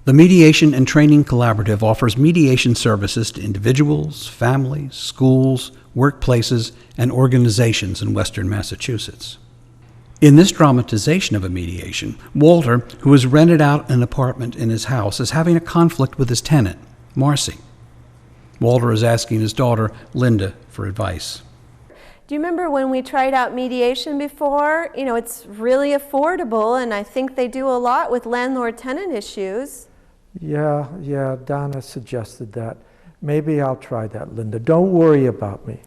The Mediation and Training Collaborative offers mediation services to individuals, families, schools, workplaces, and organizations in Western Massachusetts. In this dramatization of a mediation, Walter, who has rented out an apartment in his house, is having a conflict with his tenant, Marcy. Walter is asking his daughter, Linda, for advice. Do you remember when we tried out mediation before? You know, it's really affordable, and I think they do a lot with landlord-tenant issues. Yeah, Donna suggested that. Maybe I'll try that, Linda. Don't worry about me.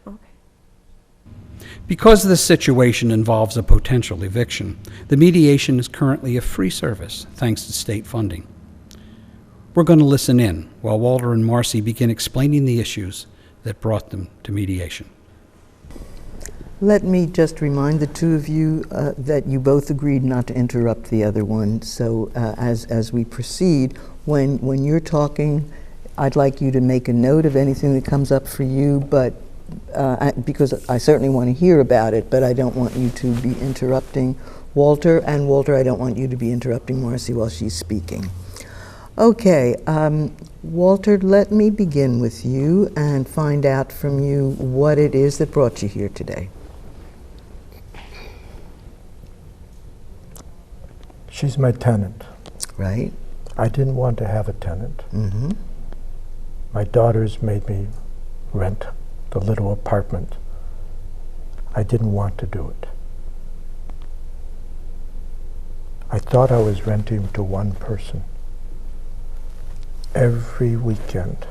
Okay. Because this situation involves a potential eviction, the mediation is currently a free service, thanks to state funding. We're going to listen in while Walter and Marcy begin explaining the issues that brought them to mediation. Let me just remind the two of you that you both agreed not to interrupt the other one. So as we proceed, when you're talking, I'd like you to make a note of anything that comes up for you, but because I certainly want to hear about it, but I don't want you to be interrupting Walter, and Walter, I don't want you to be interrupting Marcy while she's speaking. Okay, Walter, let me begin with you and find out from you what it is that brought you here today. She's my tenant. Right. I didn't want to have a tenant. Mm-hmm. My daughters made me rent the little apartment. I didn't want to do it. I thought I was renting to one person. Every weekend,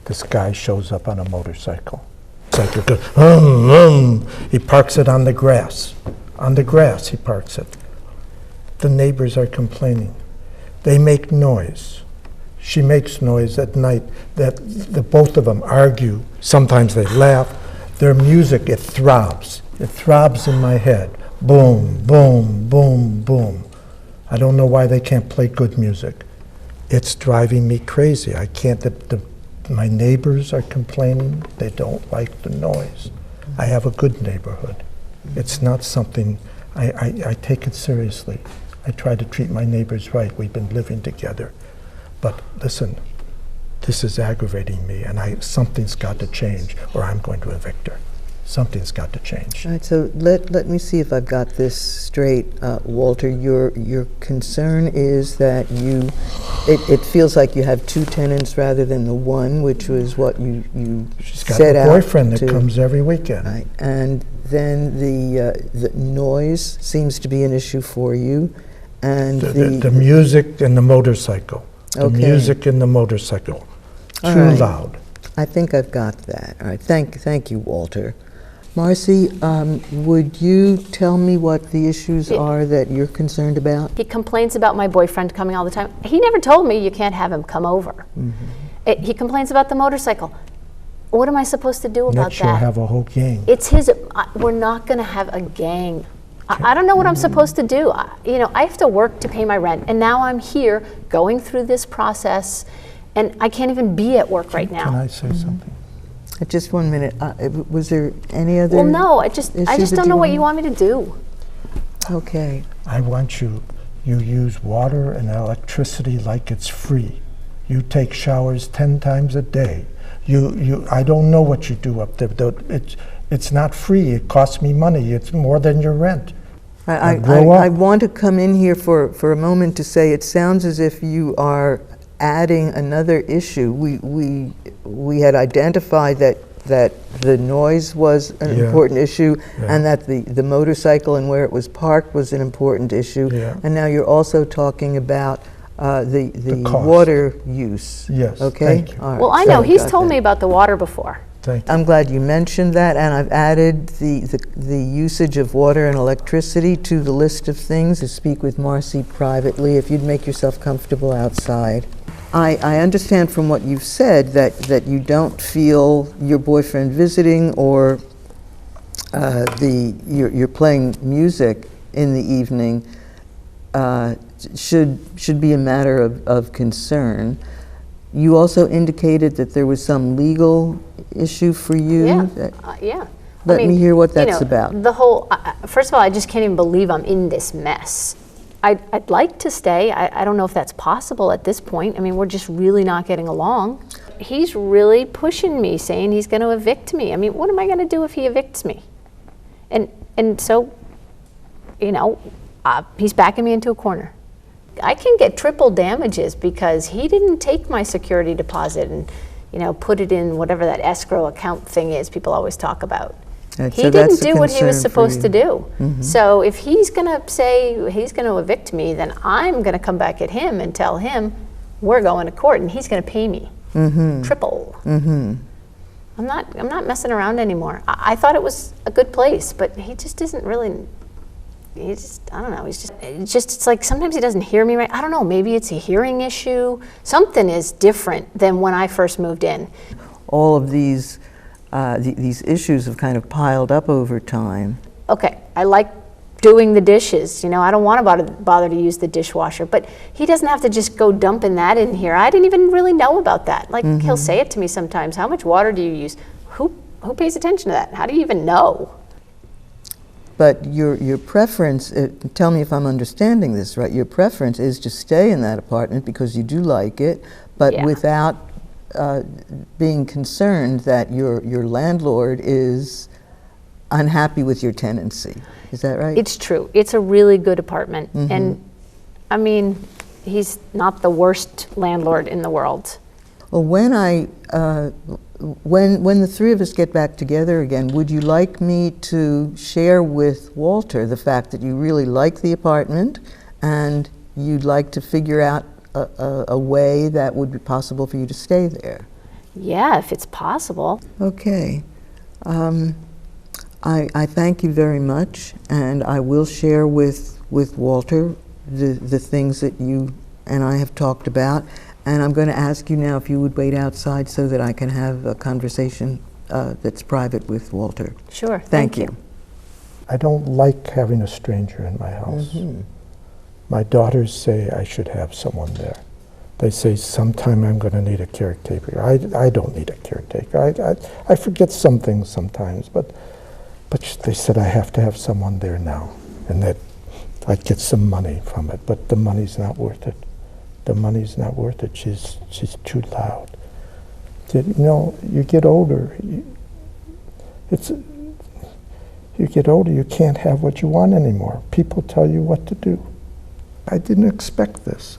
this guy shows up on a motorcycle. It's like it goes, He parks it on the grass. On the grass, he parks it. The neighbors are complaining. They make noise. She makes noise at night. That the both of them argue. Sometimes they laugh. Their music, it throbs. It throbs in my head. Boom, boom, boom, boom. I don't know why they can't play good music. It's driving me crazy. I can't, my neighbors are complaining. They don't like the noise. I have a good neighborhood. It's not something, I take it seriously. I try to treat my neighbors right. We've been living together. But listen, this is aggravating me, and something's got to change, or I'm going to evict her. Something's got to change. All right, so let me see if I've got this straight. Walter, your concern is that it feels like you have two tenants rather than the one, which was what you She's got set a out boyfriend that to, comes every weekend. right? And then the noise seems to be an issue for you, and The music and the motorcycle. The Okay. music and the motorcycle. All Too right. loud. I think I've got that. All right, thank you, Walter. Marcy, would you tell me what the issues are that you're concerned about? He complains about my boyfriend coming all the time. He never told me you can't have him come over. Mm-hmm. He complains about the motorcycle. What am I supposed to do about Next you'll that? have a whole gang. It's his, we're not gonna have a gang. I don't know what I'm supposed to do. I have to work to pay my rent, and now I'm here going through this process, and I can't even be at work right now. Can I say something? Just 1 minute. Was there any other? Well, no, I just issue that don't know what want- you want me to do. Okay. I want you use water and electricity like it's free. You take showers 10 times a day. I don't know what you do up there. It's not free. It costs me money. It's more than your rent. I want to come in here for a moment to say it sounds as if you are adding another issue. We had identified that the noise was an important issue, and that the motorcycle and where it was parked was an important issue. Yeah. And now you're also talking about the cost. water use. Yes, Okay. thank you. All right, Well, I so know, I've he's got told that. me about the water before. Thank you. I'm glad you mentioned that, and I've added the usage of water and electricity to the list of things to speak with Marcy privately, if you'd make yourself comfortable outside. I understand from what you've said that you don't feel your boyfriend visiting or you're playing music in the evening should be a matter of concern. You also indicated that there was some legal issue for you. Yeah. Let me hear what that's about. The whole, first of all, I just can't even believe I'm in this mess. I'd like to stay. I don't know if that's possible at this point. I mean, we're just really not getting along. He's really pushing me, saying he's going to evict me. I mean, what am I going to do if he evicts me? And so, you know, he's backing me into a corner. I can get triple damages because he didn't take my security deposit and, you know, put it in whatever that escrow account thing is people always talk about. Right, He so didn't that's a do what he was concern for supposed to you. do. So if he's going to say he's going to evict me, then I'm going to come back at him and tell him we're going to court, and he's going to pay me triple. I'm not messing around anymore. I thought it was a good place, but he just isn't really. He just, I don't know. It's like sometimes he doesn't hear me right. I don't know. Maybe it's a hearing issue. Something is different than when I first moved in. All of these issues have kind of piled up over time. Okay, I like doing the dishes. You know, I don't want to bother to use the dishwasher, but he doesn't have to just go dumping that in here. I didn't even really know about that. Like, he'll say it to me sometimes. How much water do you use? Who pays attention to that? How do you even know? But your preference, tell me if I'm understanding this right, your preference is to stay in that apartment because you do like it, but Yeah. without being concerned that your landlord is unhappy with your tenancy. Is that right? It's true. It's a really good apartment. And I mean, he's not the worst landlord in the world. Well, when when the three of us get back together again, would you like me to share with Walter the fact that you really like the apartment and you'd like to figure out a way that would be possible for you to stay there? Yeah, if it's possible. Okay. I thank you very much, and I will share with Walter the things that you and I have talked about. And I'm going to ask you now if you would wait outside so that I can have a conversation that's private with Walter. Sure. Thank you. I don't like having a stranger in my house. My daughters say I should have someone there. They say sometime I'm going to need a caretaker. I don't need a caretaker. I forget some things sometimes, but they said I have to have someone there now, and that I'd get some money from it, but the money's not worth it. The money's not worth it. She's too loud. You know, you get older. You get older, you can't have what you want anymore. People tell you what to do. I didn't expect this.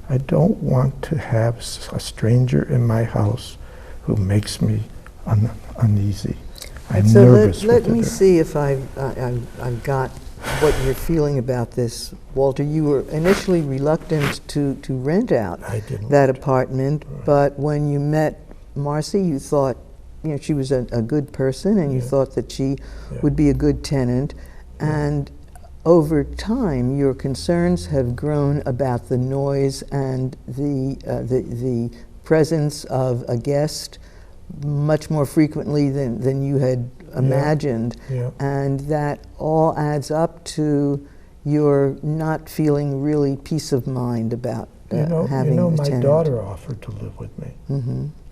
I don't want to have a stranger in my house who makes me uneasy. I'm nervous with let it. me see if I've got what you're feeling about this, Walter. You were initially reluctant to rent out that apartment, but when you met Marcy, you thought, you know, she was a good person, and you thought that she would be a good tenant. And over time, your concerns have grown about the noise and the presence of a guest much more frequently than you had imagined. And that all adds up to your not feeling really peace of mind about having a my tenant. daughter offered to live with me,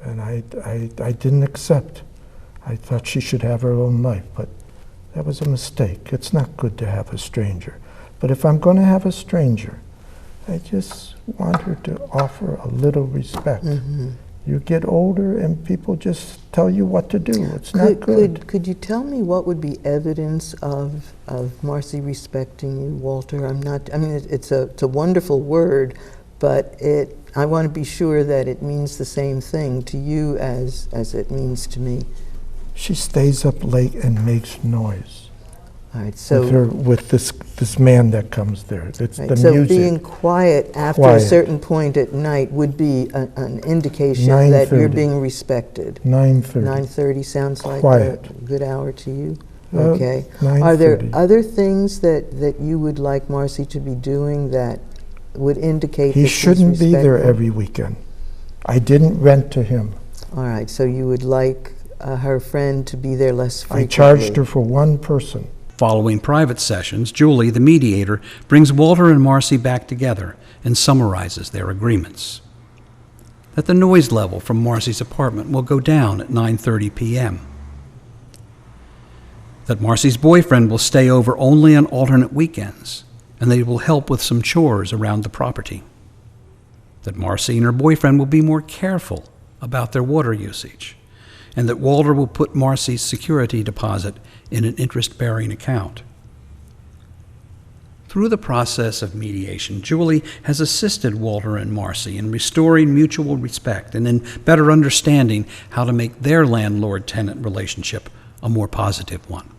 and I didn't accept. I thought she should have her own life, but that was a mistake. It's not good to have a stranger. But if I'm going to have a stranger, I just want her to offer a little respect. You get older and people just tell you what to do. It's not good. Could you tell me what would be evidence of Marcy respecting you, Walter? I mean, it's a wonderful word, but I want to be sure that it means the same thing to you as it means to me. She stays up late and makes noise. All right, so with this man that comes there. It's right, the so music. being quiet after a certain point at night would be an indication that you're being respected. 9:30. 9:30 sounds like Quiet. a good hour to you. Okay. 9:30. Are there other things that you would like Marcy to be doing that would indicate He that she's shouldn't be there respectful? every weekend. I didn't rent to him. All right, so you would like her friend to be there less frequently. I charged her for one person. Following private sessions, Julie, the mediator, brings Walter and Marcy back together and summarizes their agreements. That the noise level from Marcy's apartment will go down at 9:30 p.m. That Marcy's boyfriend will stay over only on alternate weekends, and they will help with some chores around the property. That Marcy and her boyfriend will be more careful about their water usage, and that Walter will put Marcy's security deposit in an interest-bearing account. Through the process of mediation, Julie has assisted Walter and Marcy in restoring mutual respect and in better understanding how to make their landlord-tenant relationship a more positive one.